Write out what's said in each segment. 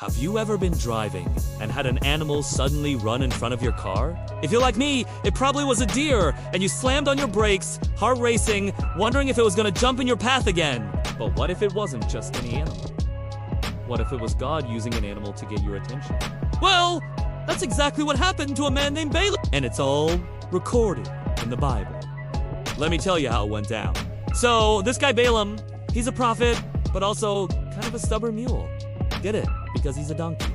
Have you ever been driving and had an animal suddenly run in front of your car? If you're like me, it probably was a deer, and you slammed on your brakes, heart racing, wondering if it was gonna jump in your path again. But what if it wasn't just any animal? What if it was God using an animal to get your attention? Well, that's exactly what happened to a man named Balaam, and it's all recorded in the Bible. Let me tell you how it went down. So, this guy Balaam, he's a prophet, but also kind of a stubborn mule. Get it? Because he's a donkey.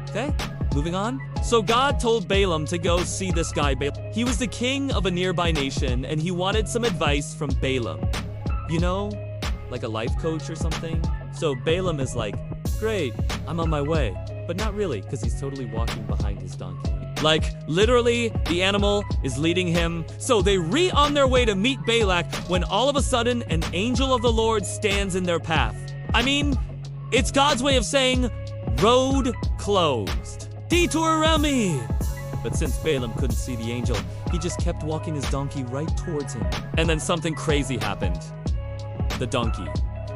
Okay, moving on. So God told Balaam to go see this guy Balaam. He was the king of a nearby nation, and he wanted some advice from Balaam. You know, like a life coach or something. So Balaam is like, great, I'm on my way. But not really, because he's totally walking behind his donkey. Like, literally, the animal is leading him. So they on their way to meet Balak when all of a sudden an angel of the Lord stands in their path. I mean, it's God's way of saying, road closed. Detour around me. But since Balaam couldn't see the angel, he just kept walking his donkey right towards him. And then something crazy happened. The donkey,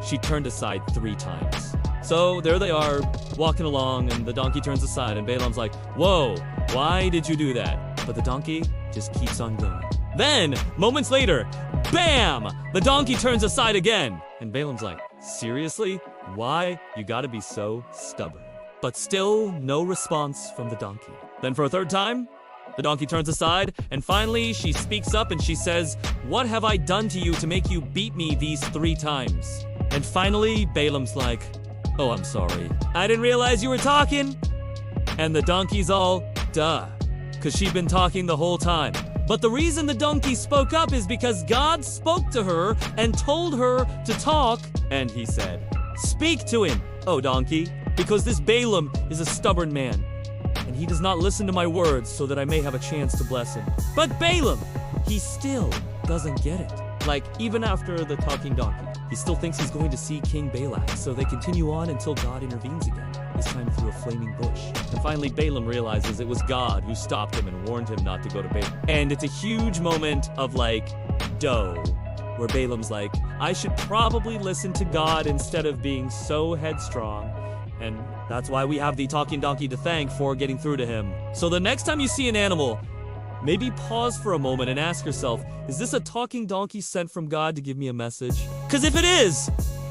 she turned aside 3 times. So there they are, walking along, and the donkey turns aside, and Balaam's like, whoa, why did you do that? But the donkey just keeps on going. Then, moments later, bam! The donkey turns aside again. And Balaam's like, seriously? Why? You gotta be so stubborn. But still, no response from the donkey. Then for a 3rd time, the donkey turns aside, and finally she speaks up and she says, what have I done to you to make you beat me these 3 times? And finally, Balaam's like, oh, I'm sorry. I didn't realize you were talking. And the donkey's all, duh, because she'd been talking the whole time. But the reason the donkey spoke up is because God spoke to her and told her to talk, and he said, speak to him, oh donkey, because this Balaam is a stubborn man, and he does not listen to my words so that I may have a chance to bless him. But Balaam, he still doesn't get it. Like, even after the talking donkey, he still thinks he's going to see King Balak, so they continue on until God intervenes again, this time through a flaming bush. And finally, Balaam realizes it was God who stopped him and warned him not to go to Balak. And it's a huge moment of, like, dough, where Balaam's like, I should probably listen to God instead of being so headstrong. And that's why we have the talking donkey to thank for getting through to him. So the next time you see an animal, maybe pause for a moment and ask yourself, is this a talking donkey sent from God to give me a message? Because if it is,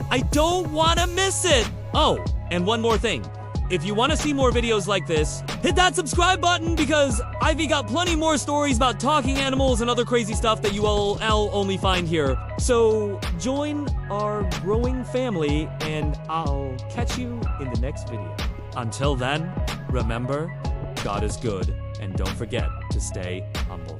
I don't want to miss it. Oh, and one more thing. If you want to see more videos like this, hit that subscribe button because Ivy got plenty more stories about talking animals and other crazy stuff that you will only find here. So join our growing family and I'll catch you in the next video. Until then, remember, God is good and don't forget to stay humble.